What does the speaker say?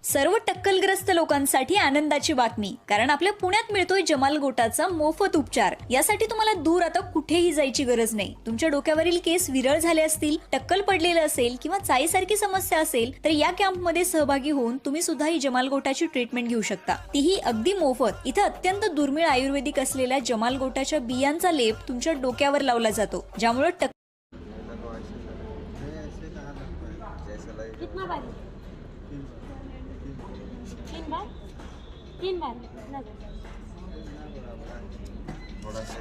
सर्व टक्कलग्रस्त लोकांसाठी आनंदाची बातमी, कारण आपल्या पुण्यात मिळतोय जमाल गोटाचा मोफत उपचार। यासाठी तुम्हाला दूर आता कुठेही जायची गरज नाही। तुमच्या डोक्यावरील केस विरळ झाले असतील, टक्कल पडलेलं असेल किंवा चाईसारखी समस्या असेल तर या कॅम्पमध्ये सहभागी होऊन तुम्ही सुद्धा ही जमाल गोटाची ट्रीटमेंट घेऊ शकता, तीही अगदी मोफत। इथे अत्यंत दुर्मिळ आयुर्वेदिक असलेल्या जमाल गोटाच्या बियांचा लेप तुमच्या डोक्यावर लावला जातो, ज्यामुळे कितना बार? 3 बार थोड़ा सा